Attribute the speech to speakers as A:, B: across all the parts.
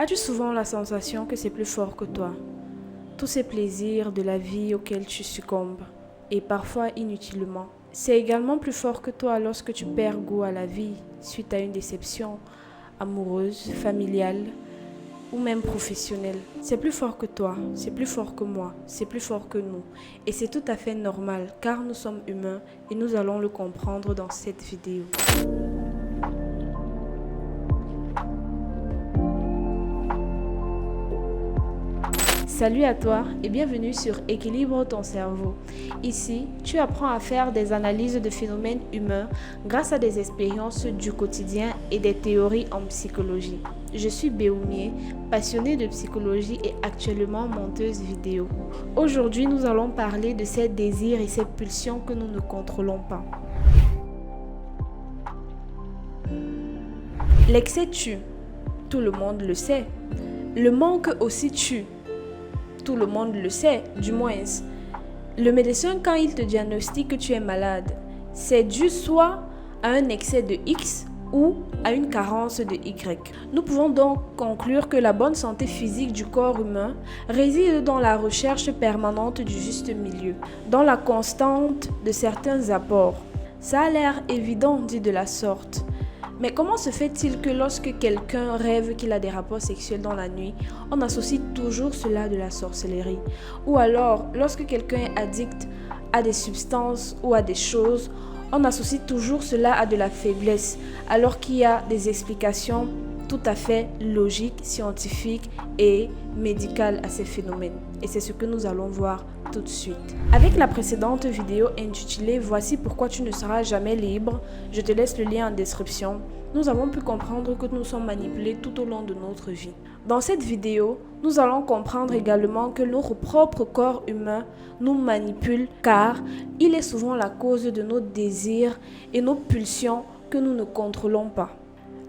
A: As-tu souvent la sensation que c'est plus fort que toi? Tous ces plaisirs de la vie auxquels tu succombes, et parfois inutilement. C'est également plus fort que toi lorsque tu perds goût à la vie suite à une déception amoureuse, familiale ou même professionnelle. C'est plus fort que toi, c'est plus fort que moi, c'est plus fort que nous. Et c'est tout à fait normal car nous sommes humains et nous allons le comprendre dans cette vidéo. Salut à toi et bienvenue sur Équilibre ton cerveau. Ici, tu apprends à faire des analyses de phénomènes humains grâce à des expériences du quotidien et des théories en psychologie. Je suis Béoumier, passionnée de psychologie et actuellement monteuse vidéo. Aujourd'hui, nous allons parler de ces désirs et ces pulsions que nous ne contrôlons pas. L'excès tue, tout le monde le sait. Le manque aussi tue. Tout le monde le sait, du moins. Le médecin, quand il te diagnostique que tu es malade, c'est dû soit à un excès de X ou à une carence de Y. Nous pouvons donc conclure que la bonne santé physique du corps humain réside dans la recherche permanente du juste milieu, dans la constante de certains apports. Ça a l'air évident dit de la sorte. Mais comment se fait-il que lorsque quelqu'un rêve qu'il a des rapports sexuels dans la nuit, on associe toujours cela de la sorcellerie? Ou alors, lorsque quelqu'un est addict à des substances ou à des choses, on associe toujours cela à de la faiblesse, alors qu'il y a des explications tout à fait logiques, scientifiques et médicales à ces phénomènes. Et c'est ce que nous allons voir tout de suite. Avec la précédente vidéo intitulée « Voici pourquoi tu ne seras jamais libre », je te laisse le lien en description. Nous avons pu comprendre que nous sommes manipulés tout au long de notre vie. Dans cette vidéo, nous allons comprendre également que notre propre corps humain nous manipule car il est souvent la cause de nos désirs et nos pulsions que nous ne contrôlons pas.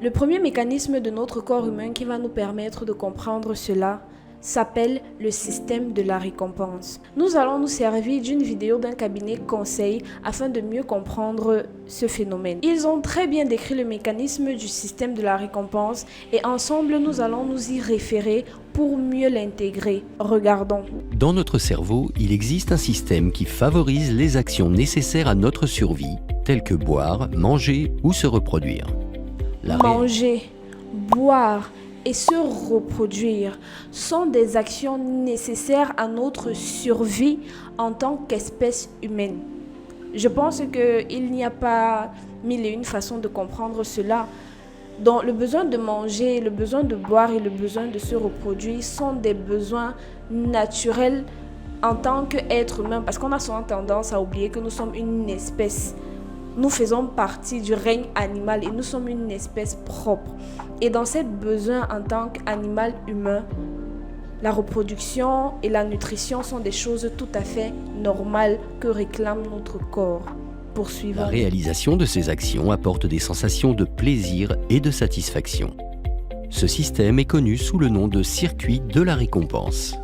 A: Le premier mécanisme de notre corps humain qui va nous permettre de comprendre cela s'appelle le système de la récompense. Nous allons nous servir d'une vidéo d'un cabinet conseil afin de mieux comprendre ce phénomène. Ils ont très bien décrit le mécanisme du système de la récompense et ensemble nous allons nous y référer pour mieux l'intégrer. Regardons.
B: Dans notre cerveau, il existe un système qui favorise les actions nécessaires à notre survie, telles que boire, manger ou se reproduire.
A: Manger, boire et se reproduire sont des actions nécessaires à notre survie en tant qu'espèce humaine. Je pense qu'il n'y a pas mille et une façons de comprendre cela. Donc, le besoin de manger, le besoin de boire et le besoin de se reproduire sont des besoins naturels en tant qu'être humain, parce qu'on a souvent tendance à oublier que nous sommes une espèce. Nous faisons partie du règne animal et nous sommes une espèce propre. Et dans ces besoins en tant qu'animal humain, la reproduction et la nutrition sont des choses tout à fait normales que réclame notre corps. Poursuivons.
B: La réalisation de ces actions apporte des sensations de plaisir et de satisfaction. Ce système est connu sous le nom de circuit de la récompense.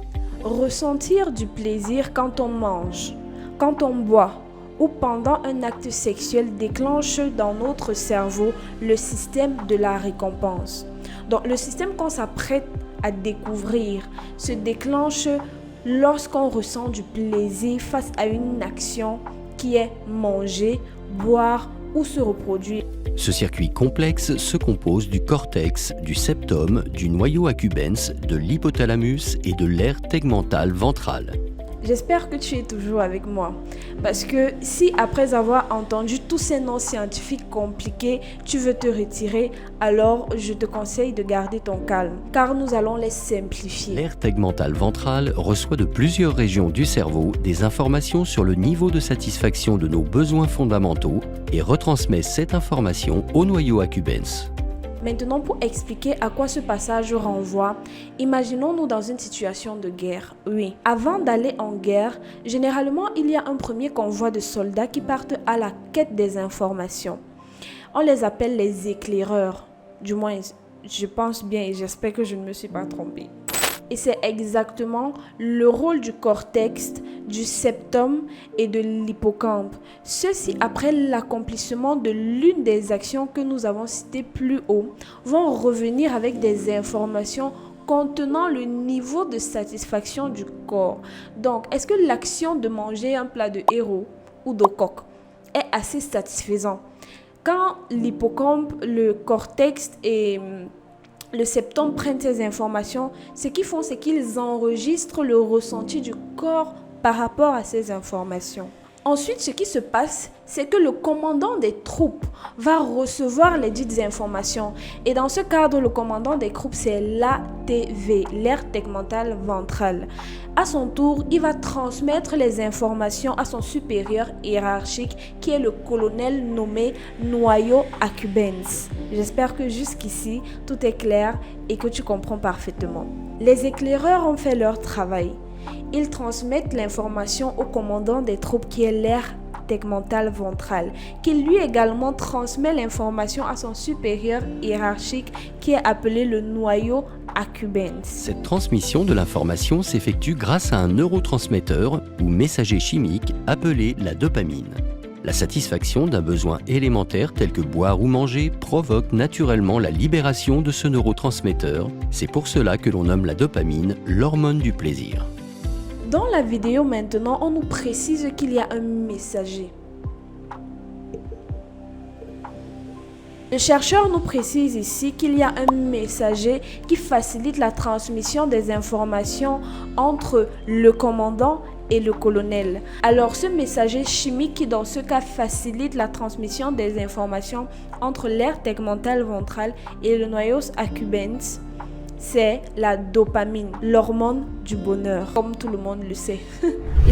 A: Ressentir du plaisir quand on mange, quand on boit, ou pendant un acte sexuel déclenche dans notre cerveau le système de la récompense. Donc le système qu'on s'apprête à découvrir se déclenche lorsqu'on ressent du plaisir face à une action qui est manger, boire ou se reproduire.
B: Ce circuit complexe se compose du cortex, du septum, du noyau accumbens, de l'hypothalamus et de l'aire tegmentale ventrale.
A: J'espère que tu es toujours avec moi parce que si après avoir entendu tous ces noms scientifiques compliqués, tu veux te retirer, alors je te conseille de garder ton calme car nous allons les simplifier.
B: L'aire tegmentale ventrale reçoit de plusieurs régions du cerveau des informations sur le niveau de satisfaction de nos besoins fondamentaux et retransmet cette information au noyau accumbens.
A: Maintenant, pour expliquer à quoi ce passage renvoie, imaginons-nous dans une situation de guerre. Oui, avant d'aller en guerre, généralement, il y a un premier convoi de soldats qui partent à la quête des informations. On les appelle les éclaireurs. Du moins, je pense bien et j'espère que je ne me suis pas trompée. Et c'est exactement le rôle du cortex, du septum et de l'hippocampe. Ceux-ci, après l'accomplissement de l'une des actions que nous avons citées plus haut, vont revenir avec des informations contenant le niveau de satisfaction du corps. Donc, est-ce que l'action de manger un plat de héros ou de coq est assez satisfaisant? Quand l'hippocampe, le cortex et le septum prennent ces informations, ce qu'ils font, c'est qu'ils enregistrent le ressenti du corps par rapport à ces informations. Ensuite, ce qui se passe, c'est que le commandant des troupes va recevoir les dites informations. Et dans ce cadre, le commandant des troupes, c'est l'ATV, l'aire tegmentale ventrale. À son tour, il va transmettre les informations à son supérieur hiérarchique, qui est le colonel nommé noyau accumbens. J'espère que jusqu'ici, tout est clair et que tu comprends parfaitement. Les éclaireurs ont fait leur travail. Ils transmettent l'information au commandant des troupes qui est l'aire tegmentale ventrale, qui lui également transmet l'information à son supérieur hiérarchique qui est appelé le noyau accumbens.
B: Cette transmission de l'information s'effectue grâce à un neurotransmetteur ou messager chimique appelé la dopamine. La satisfaction d'un besoin élémentaire tel que boire ou manger provoque naturellement la libération de ce neurotransmetteur. C'est pour cela que l'on nomme la dopamine l'hormone du plaisir.
A: Dans la vidéo maintenant, on nous précise qu'il y a un messager. Le chercheur nous précise ici qu'il y a un messager qui facilite la transmission des informations entre le commandant et le colonel. Alors ce messager chimique qui dans ce cas facilite la transmission des informations entre l'aire tegmentale ventrale et le noyau accumbens, c'est la dopamine, l'hormone du bonheur, comme tout le monde le sait.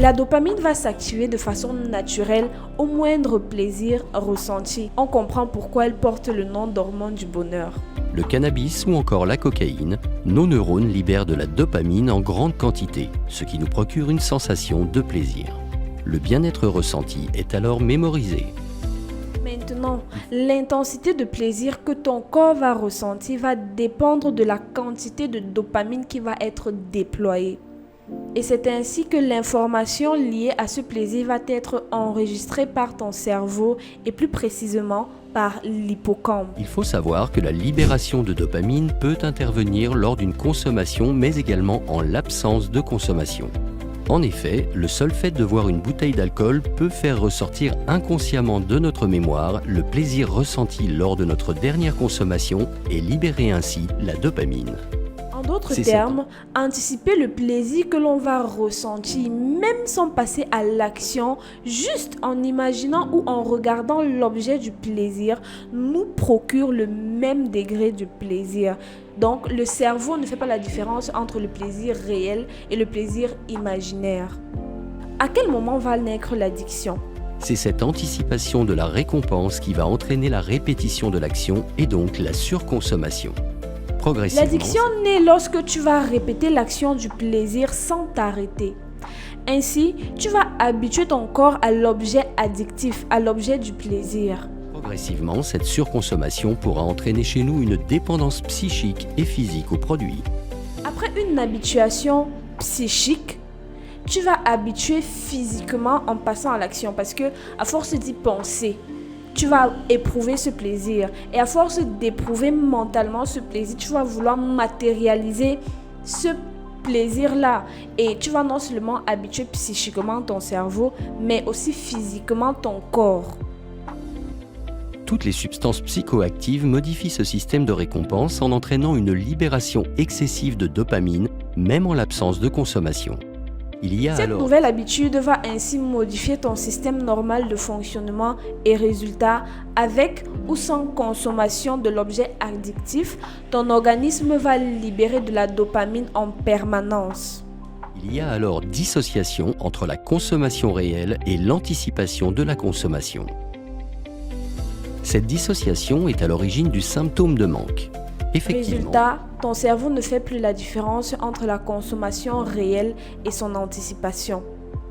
A: La dopamine va s'activer de façon naturelle au moindre plaisir ressenti. On comprend pourquoi elle porte le nom d'hormone du bonheur.
B: Le cannabis ou encore la cocaïne, nos neurones libèrent de la dopamine en grande quantité, ce qui nous procure une sensation de plaisir. Le bien-être ressenti est alors mémorisé.
A: Maintenant, l'intensité de plaisir que ton corps va ressentir va dépendre de la quantité de dopamine qui va être déployée. Et c'est ainsi que l'information liée à ce plaisir va être enregistrée par ton cerveau et plus précisément par l'hippocampe.
B: Il faut savoir que la libération de dopamine peut intervenir lors d'une consommation mais également en l'absence de consommation. En effet, le seul fait de voir une bouteille d'alcool peut faire ressortir inconsciemment de notre mémoire le plaisir ressenti lors de notre dernière consommation et libérer ainsi la dopamine.
A: En d'autres termes, anticiper le plaisir que l'on va ressentir, même sans passer à l'action, juste en imaginant ou en regardant l'objet du plaisir, nous procure le même degré de plaisir. Donc, le cerveau ne fait pas la différence entre le plaisir réel et le plaisir imaginaire. À quel moment va naître l'addiction ?
B: C'est cette anticipation de la récompense qui va entraîner la répétition de l'action et donc la surconsommation.
A: L'addiction naît lorsque tu vas répéter l'action du plaisir sans t'arrêter. Ainsi, tu vas habituer ton corps à l'objet addictif, à l'objet du plaisir.
B: Progressivement, cette surconsommation pourra entraîner chez nous une dépendance psychique et physique au produit.
A: Après une habituation psychique, tu vas habituer physiquement en passant à l'action parce que à force d'y penser, tu vas éprouver ce plaisir. Et à force d'éprouver mentalement ce plaisir, tu vas vouloir matérialiser ce plaisir-là. Et tu vas non seulement habituer psychiquement ton cerveau, mais aussi physiquement ton corps.
B: Toutes les substances psychoactives modifient ce système de récompense en entraînant une libération excessive de dopamine, même en l'absence de consommation.
A: Cette nouvelle habitude va ainsi modifier ton système normal de fonctionnement et résultat, avec ou sans consommation de l'objet addictif, ton organisme va libérer de la dopamine en permanence.
B: Il y a alors dissociation entre la consommation réelle et l'anticipation de la consommation. Cette dissociation est à l'origine du symptôme de manque.
A: Résultat, ton cerveau ne fait plus la différence entre la consommation réelle et son anticipation.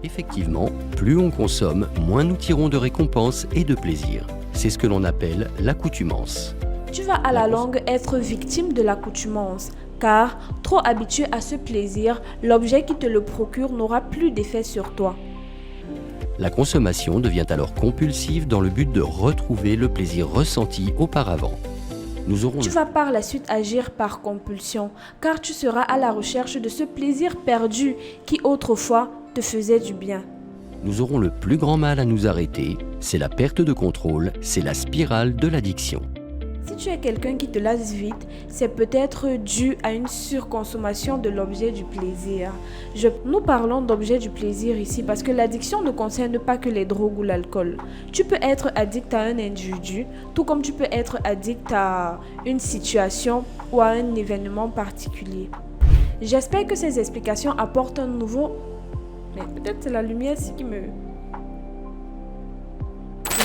B: Effectivement, plus on consomme, moins nous tirons de récompenses et de plaisir. C'est ce que l'on appelle l'accoutumance.
A: Tu vas à la longue être victime de l'accoutumance, car trop habitué à ce plaisir, l'objet qui te le procure n'aura plus d'effet sur toi.
B: La consommation devient alors compulsive dans le but de retrouver le plaisir ressenti auparavant.
A: Tu vas par la suite agir par compulsion, car tu seras à la recherche de ce plaisir perdu qui autrefois te faisait du bien.
B: Nous aurons le plus grand mal à nous arrêter, c'est la perte de contrôle, c'est la spirale de l'addiction.
A: Si tu es quelqu'un qui te lasse vite, c'est peut-être dû à une surconsommation de l'objet du plaisir. Nous parlons d'objet du plaisir ici parce que l'addiction ne concerne pas que les drogues ou l'alcool. Tu peux être addict à un individu, tout comme tu peux être addict à une situation ou à un événement particulier. J'espère que ces explications apportent un nouveau... Mais peut-être c'est la lumière ici qui me...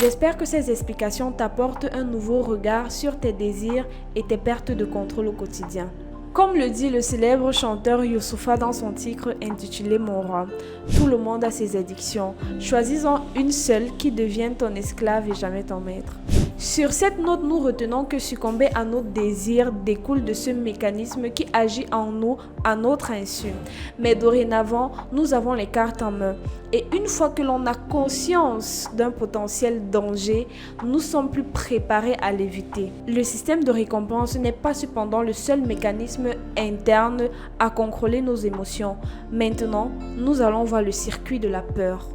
A: J'espère que ces explications t'apportent un nouveau regard sur tes désirs et tes pertes de contrôle au quotidien. Comme le dit le célèbre chanteur Youssoupha dans son titre intitulé Mon roi, tout le monde a ses addictions. Choisis-en une seule qui devienne ton esclave et jamais ton maître. Sur cette note, nous retenons que succomber à nos désirs découle de ce mécanisme qui agit en nous à notre insu. Mais dorénavant, nous avons les cartes en main. Et une fois que l'on a conscience d'un potentiel danger, nous sommes plus préparés à l'éviter. Le système de récompense n'est pas cependant le seul mécanisme interne à contrôler nos émotions. Maintenant, nous allons voir le circuit de la peur.